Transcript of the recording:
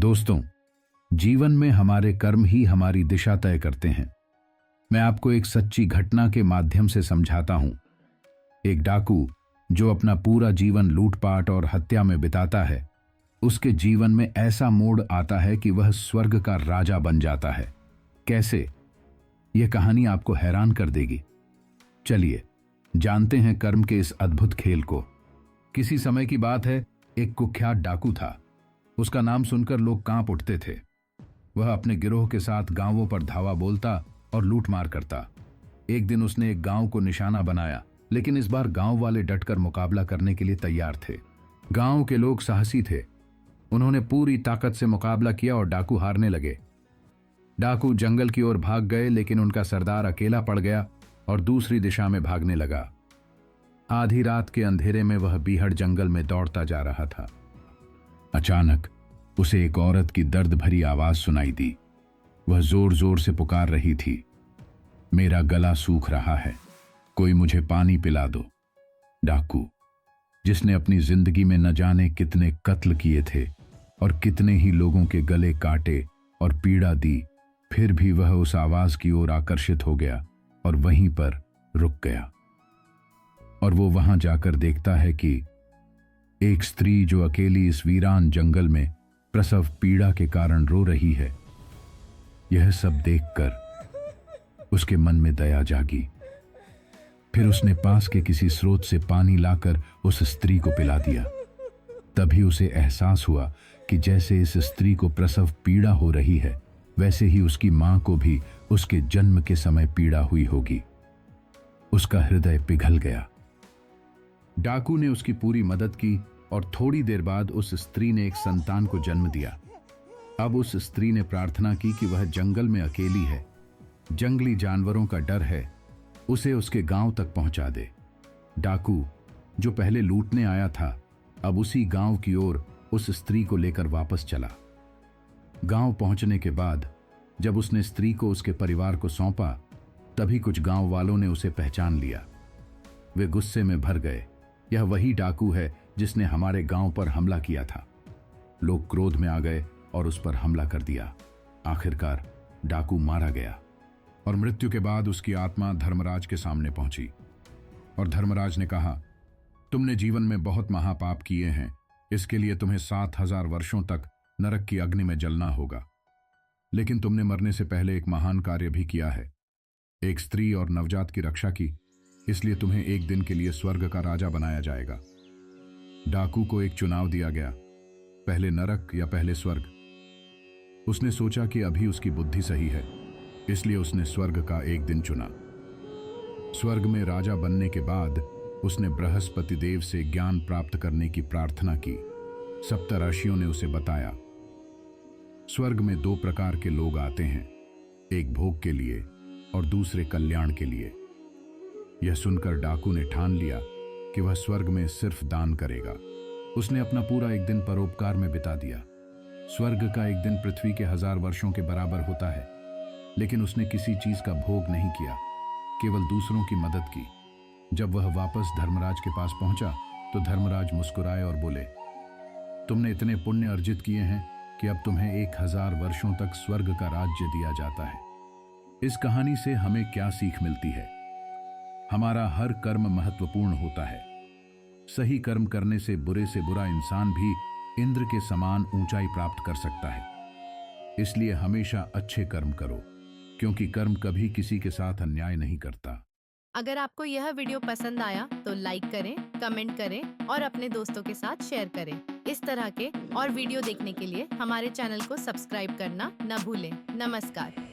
दोस्तों, जीवन में हमारे कर्म ही हमारी दिशा तय करते हैं। मैं आपको एक सच्ची घटना के माध्यम से समझाता हूं। एक डाकू जो अपना पूरा जीवन लूटपाट और हत्या में बिताता है, उसके जीवन में ऐसा मोड़ आता है कि वह स्वर्ग का राजा बन जाता है। कैसे? यह कहानी आपको हैरान कर देगी। चलिए जानते हैं कर्म के इस अद्भुत खेल को। किसी समय की बात है, एक कुख्यात डाकू था। उसका नाम सुनकर लोग कांप उठते थे। वह अपने गिरोह के साथ गांवों पर धावा बोलता और लूटमार करता। एक दिन उसने एक गांव को निशाना बनाया, लेकिन इस बार गांव वाले डटकर मुकाबला करने के लिए तैयार थे। गांव के लोग साहसी थे। उन्होंने पूरी ताकत से मुकाबला किया और डाकू हारने लगे। डाकू जंगल की ओर भाग गए, लेकिन उनका सरदार अकेला पड़ गया और दूसरी दिशा में भागने लगा। आधी रात के अंधेरे में वह बीहड़ जंगल में दौड़ता जा रहा था। अचानक उसे एक औरत की दर्द भरी आवाज सुनाई दी। वह जोर जोर से पुकार रही थी, मेरा गला सूख रहा है, कोई मुझे पानी पिला दो। डाकू, जिसने अपनी जिंदगी में न जाने कितने कत्ल किए थे और कितने ही लोगों के गले काटे और पीड़ा दी, फिर भी वह उस आवाज की ओर आकर्षित हो गया और वहीं पर रुक गया। और वो वहां जाकर देखता है कि एक स्त्री जो अकेली इस वीरान जंगल में प्रसव पीड़ा के कारण रो रही है। यह सब देखकर उसके मन में दया जागी। फिर उसने पास के किसी स्रोत से पानी लाकर उस स्त्री को पिला दिया। तभी उसे एहसास हुआ कि जैसे इस स्त्री को प्रसव पीड़ा हो रही है, वैसे ही उसकी मां को भी उसके जन्म के समय पीड़ा हुई होगी। उसका हृदय पिघल गया। डाकू ने उसकी पूरी मदद की और थोड़ी देर बाद उस स्त्री ने एक संतान को जन्म दिया। अब उस स्त्री ने प्रार्थना की कि वह जंगल में अकेली है, जंगली जानवरों का डर है, उसे उसके गांव तक पहुंचा दे। डाकू, जो पहले लूटने आया था, अब उसी गांव की ओर उस स्त्री को लेकर वापस चला। गांव पहुंचने के बाद जब उसने स्त्री को उसके परिवार को सौंपा, तभी कुछ गांव वालों ने उसे पहचान लिया। वे गुस्से में भर गए। यह वही डाकू है जिसने हमारे गांव पर हमला किया था। लोग क्रोध में आ गए और उस पर हमला कर दिया। आखिरकार डाकू मारा गया और मृत्यु के बाद उसकी आत्मा धर्मराज के सामने पहुंची। और धर्मराज ने कहा, तुमने जीवन में बहुत महापाप किए हैं, इसके लिए तुम्हें 7000 वर्षों तक नरक की अग्नि में जलना होगा। लेकिन तुमने मरने से पहले एक महान कार्य भी किया है, एक स्त्री और नवजात की रक्षा की, इसलिए तुम्हें एक दिन के लिए स्वर्ग का राजा बनाया जाएगा। डाकू को एक चुनाव दिया गया, पहले नरक या पहले स्वर्ग। उसने सोचा कि अभी उसकी बुद्धि सही है, इसलिए उसने स्वर्ग का एक दिन चुना। स्वर्ग में राजा बनने के बाद उसने बृहस्पति देव से ज्ञान प्राप्त करने की प्रार्थना की। सप्तऋषियों ने उसे बताया, स्वर्ग में 2 प्रकार के लोग आते हैं, एक भोग के लिए और दूसरे कल्याण के लिए। यह सुनकर डाकू ने ठान लिया कि वह स्वर्ग में सिर्फ दान करेगा। उसने अपना पूरा एक दिन परोपकार में बिता दिया। स्वर्ग का एक दिन पृथ्वी के 1000 वर्षों के बराबर होता है, लेकिन उसने किसी चीज का भोग नहीं किया, केवल दूसरों की मदद की। जब वह वापस धर्मराज के पास पहुंचा तो धर्मराज मुस्कुराए और बोले, तुमने इतने पुण्य अर्जित किए हैं कि अब तुम्हें 1000 वर्षों तक स्वर्ग का राज्य दिया जाता है। इस कहानी से हमें क्या सीख मिलती है? हमारा हर कर्म महत्वपूर्ण होता है। सही कर्म करने से बुरा इंसान भी इंद्र के समान ऊंचाई प्राप्त कर सकता है। इसलिए हमेशा अच्छे कर्म करो, क्योंकि कर्म कभी किसी के साथ अन्याय नहीं करता। अगर आपको यह वीडियो पसंद आया तो लाइक करें, कमेंट करें और अपने दोस्तों के साथ शेयर करें। इस तरह के और वीडियो देखने के लिए हमारे चैनल को सब्सक्राइब करना न भूलें। नमस्कार।